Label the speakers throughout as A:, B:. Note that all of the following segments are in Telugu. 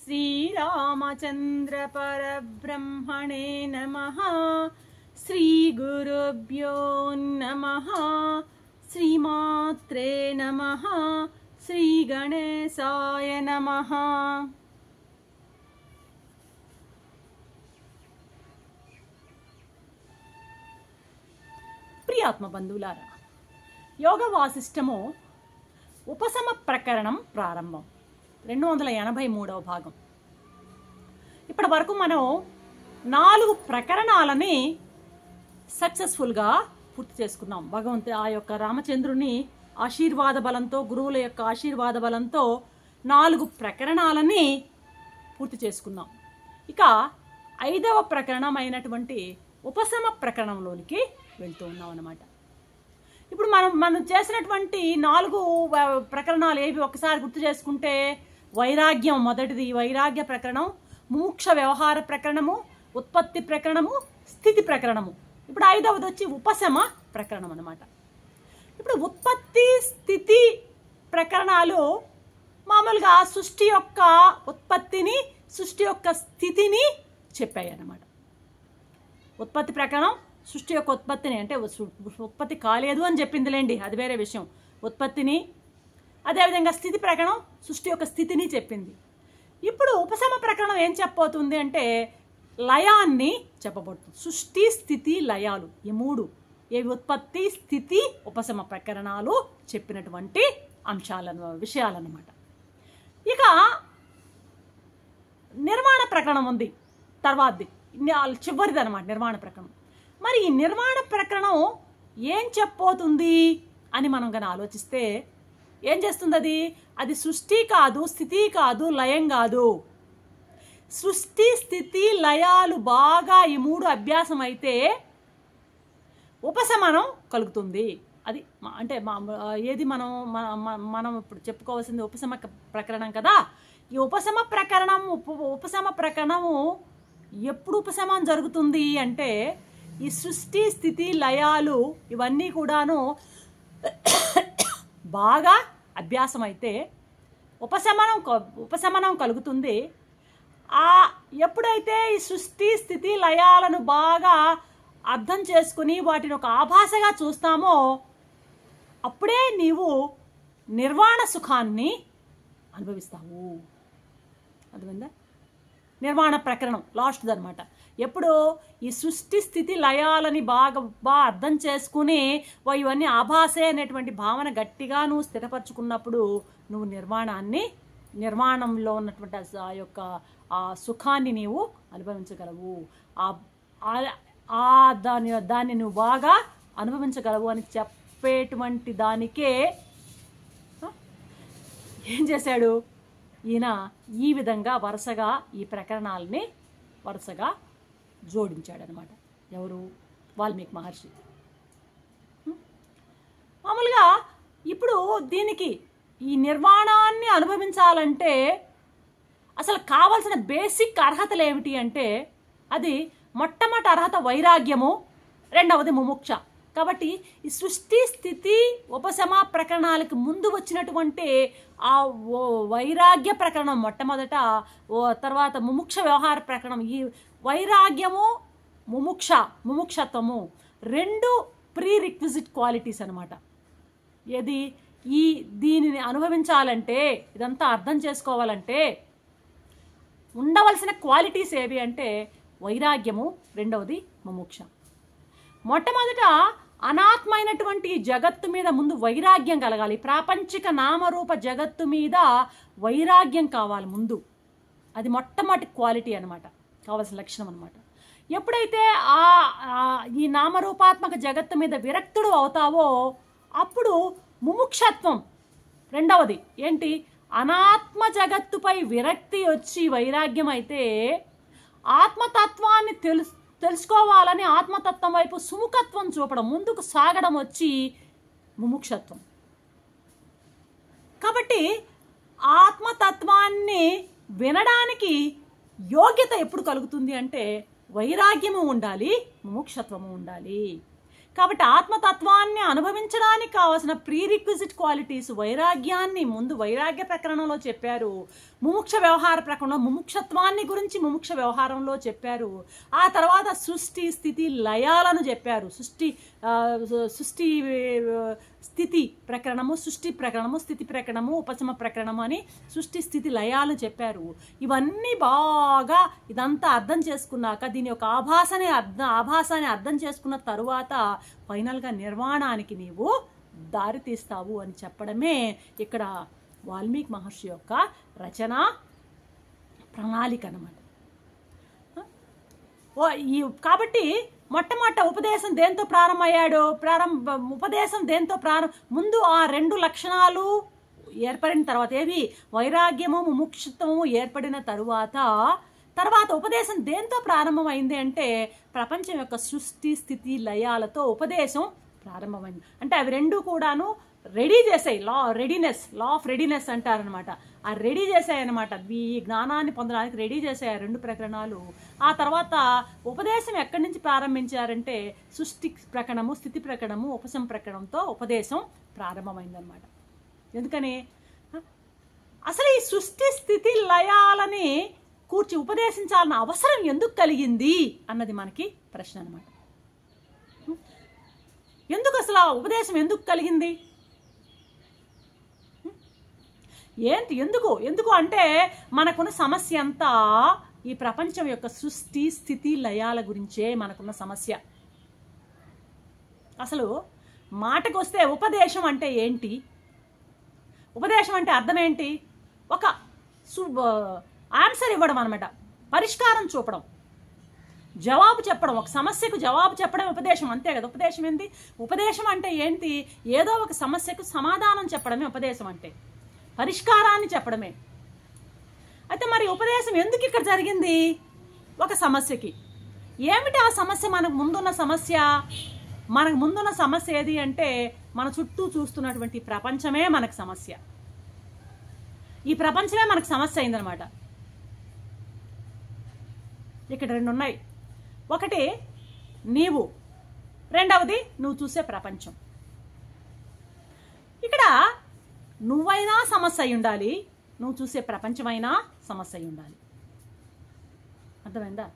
A: श्रीरामचंद्र परब्रह्मणे नमः। श्री गुरुभ्यो नमः। श्रीमात्रे नमः। श्री गणेशाय नमः। ప్రియాత్మ బంధువులారా, యోగ వాసిష్టము ఉపశమ ప్రకరణం ప్రారంభం 283వ భాగం. ఇప్పటి వరకు మనం 4 ప్రకరణాలని సక్సెస్ఫుల్గా పూర్తి చేసుకున్నాం. భగవంతు ఆ యొక్క రామచంద్రుని ఆశీర్వాద బలంతో, గురువుల యొక్క ఆశీర్వాద బలంతో 4 ప్రకరణాలని పూర్తి చేసుకున్నాం. ఇక 5వ ప్రకరణం అయినటువంటి ఉపశమ ప్రకరణంలోనికి వెళ్తూ ఉన్నాం అన్నమాట. ఇప్పుడు మనం చేసినటువంటి 4 ప్రకరణాలు ఏవి ఒకసారి గుర్తు చేసుకుంటే, వైరాగ్యం మొదటిది వైరాగ్య ప్రకరణం, ముముక్ష వ్యవహార ప్రకరణము, ఉత్పత్తి ప్రకరణము, స్థితి ప్రకరణము. ఇప్పుడు 5వది వచ్చి ఉపశమ ప్రకరణం అన్నమాట. ఇప్పుడు ఉత్పత్తి స్థితి ప్రకరణాలు మామూలుగా సృష్టి యొక్క ఉత్పత్తిని, సృష్టి యొక్క స్థితిని చెప్పాయి అన్నమాట. ఉత్పత్తి ప్రకరణం సృష్టి యొక్క ఉత్పత్తిని, అంటే ఉత్పత్తి కాలేదు అని చెప్పిందిలేండి, అది వేరే విషయం. ఉత్పత్తిని, అదేవిధంగా స్థితి ప్రకరణం సృష్టి యొక్క స్థితిని చెప్పింది. ఇప్పుడు ఉపశమ ప్రకరణం ఏం చెప్పబోతుంది అంటే లయాన్ని చెప్పబోతుంది. సృష్టి, స్థితి, లయాలు, ఈ 3 ఏవి ఉత్పత్తి, స్థితి, ఉపశమ ప్రకరణాలు చెప్పినటువంటి విషయాలన్నమాట. ఇక నిర్మాణ ప్రకరణం ఉంది తర్వాతది, చివరిది అనమాట నిర్మాణ ప్రకరణం. మరి ఈ నిర్మాణ ప్రకరణం ఏం చెప్పబోతుంది అని మనం కనుక ఆలోచిస్తే ఏం చేస్తుంది? అది సృష్టి కాదు, స్థితి కాదు, లయం కాదు. సృష్టి, స్థితి, లయాలు బాగా ఈ 3 అభ్యాసం అయితే ఉపశమనం కలుగుతుంది. అది అంటే ఏది మనం ఇప్పుడు చెప్పుకోవాల్సింది ఉపశమ ప్రకరణం కదా. ఈ ఉపశమ ప్రకరణము ఎప్పుడు ఉపశమనం జరుగుతుంది అంటే ఈ సృష్టి, స్థితి, లయాలు ఇవన్నీ కూడాను బాగా అభ్యాసం అయితే ఉపశమనం కలుగుతుంది. ఎప్పుడైతే ఈ సృష్టి, స్థితి, లయాలను బాగా అర్థం చేసుకుని వాటిని ఒక ఆభాసగా చూస్తామో అప్పుడే నీవు నిర్వాణ సుఖాన్ని అనుభవిస్తావు. అర్థమైందా? నిర్మాణ ప్రకరణం లాస్ట్ది అనమాట. ఎప్పుడు ఈ సృష్టి, స్థితి, లయాలని బాగా అర్థం చేసుకుని ఇవన్నీ ఆభాసే అనేటువంటి భావన గట్టిగా నువ్వు స్థిరపరచుకున్నప్పుడు నువ్వు నిర్మాణంలో ఉన్నటువంటి ఆ యొక్క ఆ సుఖాన్ని నీవు అనుభవించగలవు. దాన్ని నువ్వు బాగా అనుభవించగలవు అని చెప్పేటువంటి దానికే ఏం చేశాడు ఈయన? ఈ విధంగా వరుసగా ఈ ప్రకరణాలని వరుసగా జోడించాడనమాట. ఎవరు? వాల్మీకి మహర్షి. మామూలుగా ఇప్పుడు దీనికి ఈ నిర్వాణాన్ని అనుభవించాలంటే అసలు కావాల్సిన బేసిక్ అర్హతలు ఏమిటి అంటే అది మొట్టమొదటి అర్హత వైరాగ్యము, రెండవది ముముక్ష. కాబట్టి ఈ సృష్టి, స్థితి, ఉపశమ ప్రకరణాలకు ముందు వచ్చినటువంటి ఆ వైరాగ్య ప్రకరణం మొట్టమొదట, తర్వాత ముముక్ష వ్యవహార ప్రకరణం. ఈ వైరాగ్యము, ముముక్షత్వము 2 ప్రీ రిక్విజిట్ క్వాలిటీస్ అనమాట. ఏది? దీనిని అనుభవించాలంటే, ఇదంతా అర్థం చేసుకోవాలంటే ఉండవలసిన క్వాలిటీస్ ఏవి అంటే వైరాగ్యము, రెండవది ముముక్ష. మొట్టమొదట అనాత్మైనటువంటి జగత్తు మీద ముందు వైరాగ్యం కలగాలి. ప్రాపంచిక నామరూప జగత్తు మీద వైరాగ్యం కావాలి ముందు. అది మొట్టమొదటి క్వాలిటీ అనమాట, కావాల్సిన లక్షణం అనమాట. ఎప్పుడైతే ఈ నామరూపాత్మక జగత్తు మీద విరక్తుడు అవుతావో అప్పుడు ముముక్షత్వం రెండవది ఏంటి? అనాత్మ జగత్తుపై విరక్తి వచ్చి వైరాగ్యం అయితే ఆత్మతత్వాన్ని తెలుసుకోవాలని ఆత్మతత్వం వైపు సుముఖత్వం చూపడం, ముందుకు సాగడం వచ్చి ముముక్షత్వం. కాబట్టి ఆత్మతత్వాన్ని వినడానికి యోగ్యత ఎప్పుడు కలుగుతుంది అంటే వైరాగ్యము ఉండాలి, ముముక్షత్వము ఉండాలి. కాబట్టి ఆత్మతత్వాన్ని అనుభవించడానికి కావాల్సిన ప్రీరిక్విజిట్ క్వాలిటీస్ వైరాగ్యాన్ని ముందు వైరాగ్య ప్రకరణంలో చెప్పారు, ముముక్ష వ్యవహార ప్రకరణంలో ముముక్షత్వాన్ని గురించి ముముక్ష వ్యవహారంలో చెప్పారు, ఆ తర్వాత సృష్టి స్థితి లయాలను చెప్పారు. సృష్టి స్థితి ప్రకరణము, సృష్టి ప్రకరణము, స్థితి ప్రకరణము, ఉపశమ ప్రకరణము అని సృష్టి స్థితి లయాలు చెప్పారు. ఇవన్నీ బాగా ఇదంతా అర్థం చేసుకున్నాక దీని యొక్క ఆభాసాన్ని అర్థం చేసుకున్న తరువాత ఫైనల్గా నిర్వాణానికి నీవు దారి తీస్తావు అని చెప్పడమే ఇక్కడ వాల్మీకి మహర్షి యొక్క రచన ప్రణాళిక అన్నమాట. కాబట్టి మొట్టమొదట ఉపదేశం దేంతో ప్రారంభమయ్యాడు? ఉపదేశం దేంతో ముందు ఆ 2 లక్షణాలు ఏర్పడిన తర్వాత, ఏది వైరాగ్యము ముముక్షత్వము ఏర్పడిన తర్వాత ఉపదేశం దేంతో ప్రారంభమైంది అంటే ప్రపంచం యొక్క సృష్టి స్థితి లయాలతో ఉపదేశం ప్రారంభమైంది. అంటే అవి రెండు కూడాను రెడీ చేసాయి, లా ఆఫ్ రెడీనెస్ అంటారనమాట. ఆ రెడీ చేసాయి అనమాట, ఈ జ్ఞానాన్ని పొందడానికి రెడీ చేసాయి 2 ప్రకరణాలు. ఆ తర్వాత ఉపదేశం ఎక్కడి నుంచి ప్రారంభించారంటే సృష్టి ప్రకరణము, స్థితి ప్రకరణము, ఉపశమ ప్రకరణంతో ఉపదేశం ప్రారంభమైందనమాట. ఎందుకని అసలు ఈ సృష్టి స్థితి లయాలని కూర్చి ఉపదేశించాలన్న అవసరం ఎందుకు కలిగింది అన్నది మనకి ప్రశ్న అనమాట. ఎందుకు అసలు ఆ ఉపదేశం ఎందుకు కలిగింది? ఎందుకు అంటే మనకున్న సమస్య అంతా ఈ ప్రపంచం యొక్క సృష్టి స్థితి లయాల గురించే మనకున్న సమస్య. అసలు మాటకొస్తే ఉపదేశం అంటే ఏంటి? ఉపదేశం అంటే అర్థం ఏంటి? ఒక ఆన్సర్ ఇవ్వడం అనమాట, పరిష్కారం చూపడం, జవాబు చెప్పడం, ఒక సమస్యకు జవాబు చెప్పడం ఉపదేశం, అంతే కదా. ఉపదేశం ఏంటి? ఉపదేశం అంటే ఏంటి? ఏదో ఒక సమస్యకు సమాధానం చెప్పడమే ఉపదేశం అంటే, పరిష్కారాన్ని చెప్పడమే. అయితే మరి ఉపదేశం ఎందుకు ఇక్కడ జరిగింది? ఒక సమస్యకి. ఏమిటి ఆ సమస్య? మనకు ముందున్న సమస్య ఏది అంటే మన చుట్టూ చూస్తున్నటువంటి ప్రపంచమే మనకు సమస్య. ఈ ప్రపంచమే మనకు సమస్య అయిందనమాట. ఇక్కడ 2 ఉన్నాయి. ఒకటి నీవు, రెండవది నువ్వు చూసే ప్రపంచం. ఇక్కడ నువ్వైనా సమస్య అయి ఉండాలి, నువ్వు చూసే ప్రపంచమైనా సమస్య అయి ఉండాలి. అర్థమైందా?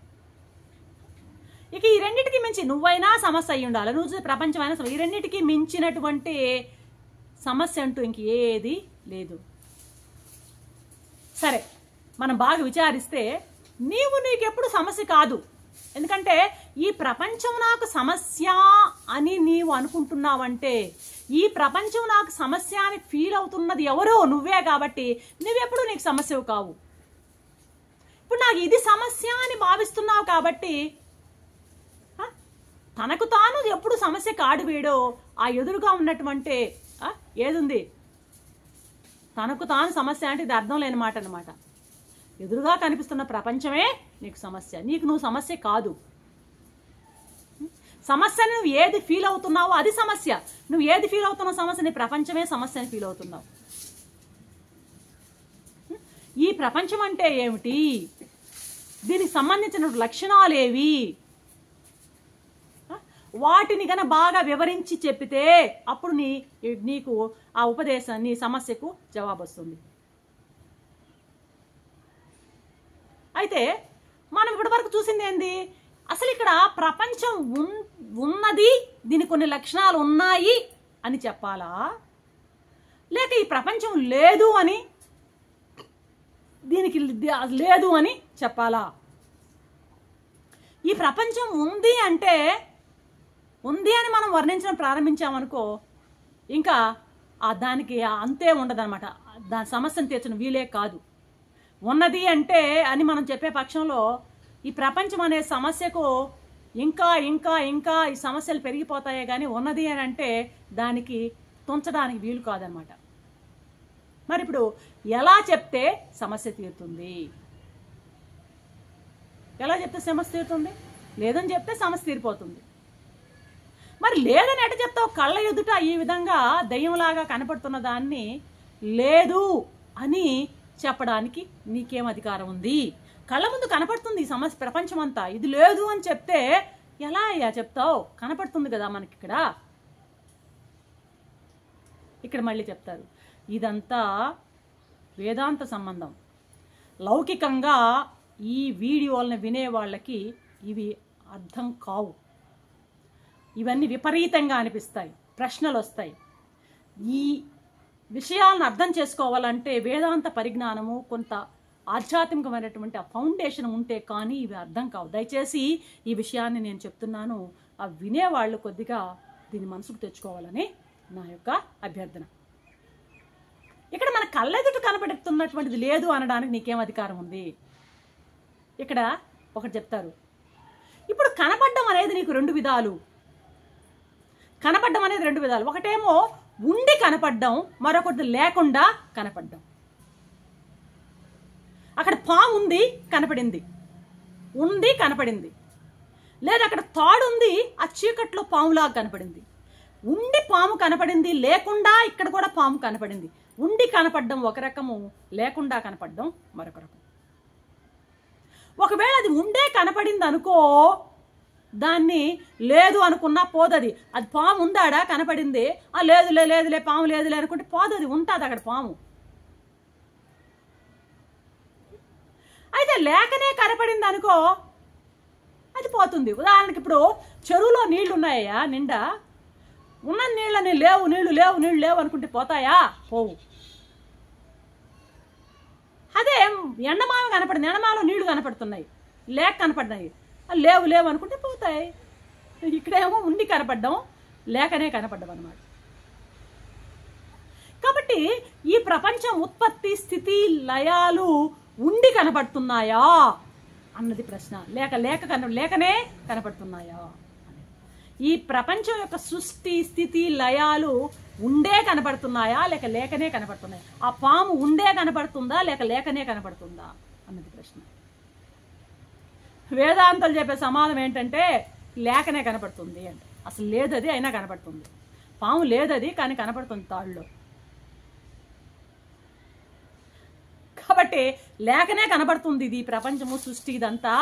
A: ఇక ఈ రెండింటికి మించి నువ్వైనా సమస్య అయి ఉండాలి, నువ్వు చూసే ప్రపంచమైనా ఈ రెండింటికి మించినటువంటి సమస్య అంటూ ఇంక ఏది లేదు. సరే, మనం బాగా విచారిస్తే నీకెప్పుడు సమస్య కాదు. ఎందుకంటే ఈ ప్రపంచం నాకు సమస్య అని నీవు అనుకుంటున్నావంటే, ఈ ప్రపంచం నాకు సమస్య అని ఫీల్ అవుతున్నది ఎవరో నువ్వే. కాబట్టి నువ్వెప్పుడు నీకు సమస్యవు కావు. ఇప్పుడు నాకు ఇది సమస్య అని భావిస్తున్నావు కాబట్టి తనకు తాను ఎప్పుడు సమస్య కాడు వీడో. ఆ ఎదురుగా ఉన్నటువంటి ఏదుంది, తనకు తాను సమస్య అంటే ఇది అర్థం లేని మాట అనమాట. ఎదురుగా కనిపిస్తున్న ప్రపంచమే నీకు సమస్య, నువ్వు సమస్య కాదు. సమస్యని నువ్వు ఏది ఫీల్ అవుతున్నావో అది సమస్య. నువ్వు ఏది ఫీల్ అవుతున్నావు సమస్య, నీ ప్రపంచమే సమస్య అని ఫీల్ అవుతున్నావు. ఈ ప్రపంచం అంటే ఏమిటి, దీనికి సంబంధించిన లక్షణాలు ఏవి, వాటిని గన బాగా వివరించి చెప్పితే అప్పుడు నీకు ఆ ఉపదేశం, నీ సమస్యకు జవాబు వస్తుంది. అయితే మనం ఇప్పటి వరకు చూసింది ఏంది? అసలు ఇక్కడ ప్రపంచం ఉన్నది, దీనికి కొన్ని లక్షణాలు ఉన్నాయి అని చెప్పాలా, లేక ఈ ప్రపంచం లేదు అని, దీనికి లేదు అని చెప్పాలా? ఈ ప్రపంచం ఉంది అంటే ఉంది అని మనం వర్ణించడం ప్రారంభించామనుకో, ఇంకా దానికి అంతే ఉండదన్నమాట. దాని సమస్యను తీర్చడం వీలే కాదు. ఉన్నది అంటే అని మనం చెప్పే పక్షంలో ఈ ప్రపంచం అనే సమస్యకు ఇంకా ఇంకా ఇంకా ఈ సమస్యలు పెరిగిపోతాయే కానీ ఉన్నది అని అంటే దానికి తుంచడానికి వీలు కాదనమాట. మరి ఇప్పుడు ఎలా చెప్తే సమస్య తీరుతుంది? ఎలా చెప్తే సమస్య తీరుతుంది? లేదని చెప్తే సమస్య తీరిపోతుంది. మరి లేదని ఎట చెప్తావు? కళ్ళ ఎదుట ఈ విధంగా దయ్యంలాగా కనపడుతున్న దాన్ని లేదు అని చెప్పడానికి నీకేం అధికారం ఉంది? కళ్ళ ముందు కనపడుతుంది ఈ సమస్య, ప్రపంచం అంతా. ఇది లేదు అని చెప్తే ఎలా అయ్యా చెప్తావు? కనపడుతుంది కదా మనకి ఇక్కడ మళ్ళీ చెప్తారు, ఇదంతా వేదాంత సంబంధం. లౌకికంగా ఈ వీడియోలను వినే వాళ్ళకి ఇవి అర్థం కావు. ఇవన్నీ విపరీతంగా అనిపిస్తాయి, ప్రశ్నలు వస్తాయి. ఈ విషయాలను అర్థం చేసుకోవాలంటే వేదాంత పరిజ్ఞానము, కొంత ఆధ్యాత్మికమైనటువంటి ఆ ఫౌండేషన్ ఉంటే కానీ ఇవి అర్థం కావు. దయచేసి ఈ విషయాన్ని నేను చెప్తున్నాను, ఆ వినేవాళ్ళు కొద్దిగా దీన్ని మనసుకు తెచ్చుకోవాలని నా యొక్క అభ్యర్థన. ఇక్కడ మన కళ్ళెదుట కనపడుతున్నటువంటిది లేదు అనడానికి నీకేం అధికారం ఉంది? ఇక్కడ ఒకటి చెప్తారు, ఇప్పుడు కనపడడం అనేది నీకు రెండు విధాలు. కనపడడం అనేది రెండు విధాలు. ఒకటేమో ఉండి కనపడడం, మరొకటి లేకుండా కనపడడం. అక్కడ పాము ఉంది కనపడింది, ఉంది కనపడింది. లేదా అక్కడ తాడు ఉంది, ఆ చీకట్లో పాములాగా కనపడింది. ఉండి పాము కనపడింది, లేకుండా ఇక్కడ కూడా పాము కనపడింది. ఉండి కనపడడం ఒక రకము, లేకుండా కనపడడం మరొక రకం. ఒకవేళ అది ఉండే కనపడింది అనుకో, దాన్ని లేదు అనుకున్నా పోదది. అది పాము ఉందాడా కనపడింది, లేదులే పాము లేదులే అనుకుంటే పోదది, ఉంటుంది అక్కడ పాము. అయితే లేకనే కనపడింది అనుకో, అది పోతుంది. ఉదాహరణకి ఇప్పుడు చెరువులో నీళ్లు ఉన్నాయా నిండా, ఉన్న నీళ్ళని నీళ్లు లేవు అనుకుంటే పోతాయా? పోవు. అదే ఎండమామ కనపడింది, ఎండమాలో నీళ్లు కనపడుతున్నాయి, లేక కనపడినాయి, లేవు అనుకుంటే పోతాయి. ఇక్కడేమో ఉండి కనపడ్డం, లేకనే కనపడ్డం అన్నమాట. కాబట్టి ఈ ప్రపంచం ఉత్పత్తి, స్థితి, లయాలు ఉండి కనపడుతున్నాయా అన్నది ప్రశ్న. లేకనే కనపడుతున్నాయా? ఈ ప్రపంచం యొక్క సృష్టి, స్థితి, లయాలు ఉండే కనపడుతున్నాయా లేకనే కనపడుతున్నాయా? ఆ పాము ఉండే కనపడుతుందా లేకనే కనపడుతుందా అన్నది ప్రశ్న. వేదాంతాలు చెప్పే సమాధానం ఏంటంటే లేకనే కనపడుతుంది అంటే. అసలు లేదది అయినా కనపడుతుంది. పాము లేదది కానీ కనపడుతుంది తాళ్ళలో. కాబట్టి లేకనే కనబడుతుంది ఇది ప్రపంచము, సృష్టి, ఇదంతా.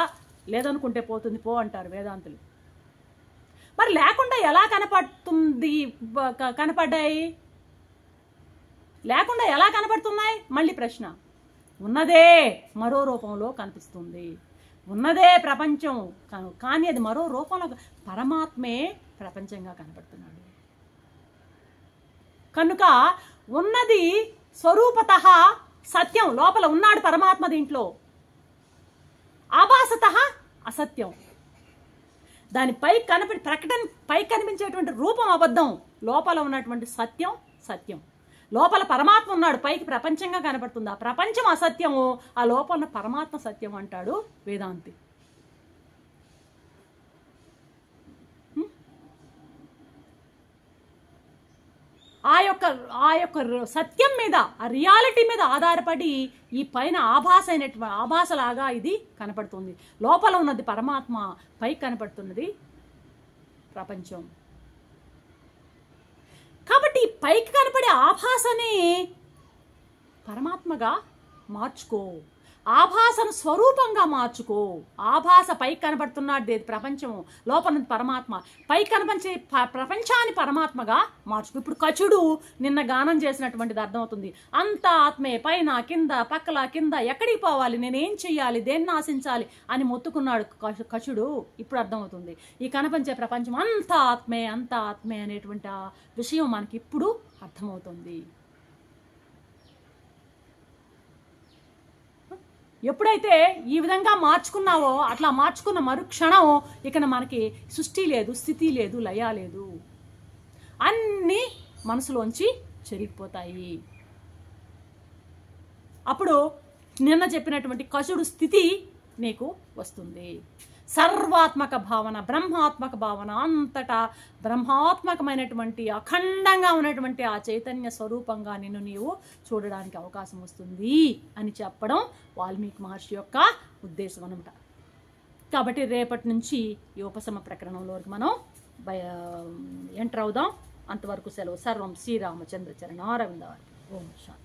A: లేదనుకుంటే పోతుంది పో అంటారు వేదాంతులు. మరి లేకుండా ఎలా కనపడ్డాయి? లేకుండా ఎలా కనపడుతున్నాయి? మళ్ళీ ప్రశ్న. ఉన్నదే మరో రూపంలో కనిపిస్తుంది, ఉన్నదే ప్రపంచం, కానీ అది మరో రూపంలో, పరమాత్మే ప్రపంచంగా కనపడుతున్నాడు. కనుక ఉన్నది స్వరూపతః సత్యం, లోపల ఉన్నాడు పరమాత్మ, దీంట్లో ఆభాసతః అసత్యం. దాని పై కనిపించేటువంటి రూపం అబద్ధం, లోపల ఉన్నటువంటి సత్యం సత్యం. లోపల పరమాత్మ ఉన్నాడు, పైకి ప్రపంచంగా కనపడుతుంది. ఆ ప్రపంచం అసత్యము, ఆ లోపల ఉన్న పరమాత్మ సత్యం అంటాడు వేదాంతి. ఆ యొక్క సత్యం మీద, ఆ రియాలిటీ మీద ఆధారపడి ఈ పైన ఆభాసలాగా ఇది కనపడుతుంది. లోపల ఉన్నది పరమాత్మ, పైకి కనపడుతున్నది ప్రపంచం. కాబట్టి పైకి కనపడే ఆభాసని పరమాత్మగా మార్చుకో, ఆభాసను స్వరూపంగా మార్చుకో. ఆభాస పైకి కనబడుతున్నాడు ప్రపంచము, లోపల పరమాత్మ, పైకి కనిపించే ప్రపంచాన్ని పరమాత్మగా మార్చుకో. ఇప్పుడు కచుడు నిన్న గానం చేసినటువంటిది అర్థమవుతుంది. అంత ఆత్మే, పైన కింద పక్కల కింద, ఎక్కడికి పోవాలి, నేనేం చెయ్యాలి, దేన్ని ఆశించాలి అని మొత్తుకున్నాడు కచుడు. ఇప్పుడు అర్థమవుతుంది ఈ కనిపించే ప్రపంచం అంత ఆత్మే అనేటువంటి ఆ విషయం మనకి ఇప్పుడు అర్థమవుతుంది. ఎప్పుడైతే ఈ విధంగా మార్చుకున్నావో, అట్లా మార్చుకున్న మరుక్షణం ఇక మనకి సృష్టి లేదు, స్థితి లేదు, లయ లేదు, అన్నీ మనసులోంచి చెరిగిపోతాయి. అప్పుడు నిన్న చెప్పినటువంటి కచుడు స్థితి నీకు వస్తుంది. సర్వాత్మక భావన, బ్రహ్మాత్మక భావన, అంతటా బ్రహ్మాత్మకమైనటువంటి అఖండంగా ఉన్నటువంటి ఆ చైతన్య స్వరూపంగా నిన్ను నీవు చూడడానికి అవకాశం వస్తుంది అని చెప్పడం వాల్మీకి మహర్షి యొక్క ఉద్దేశం అనమాట. కాబట్టి రేపటి నుంచి ఈ ఉపశమ ప్రకరణంలోకి మనం ఎంటర్ అవుదాం. అంతవరకు సెలవు. సర్వం శ్రీరామచంద్ర చరణారవింద. ఓం శాంతి.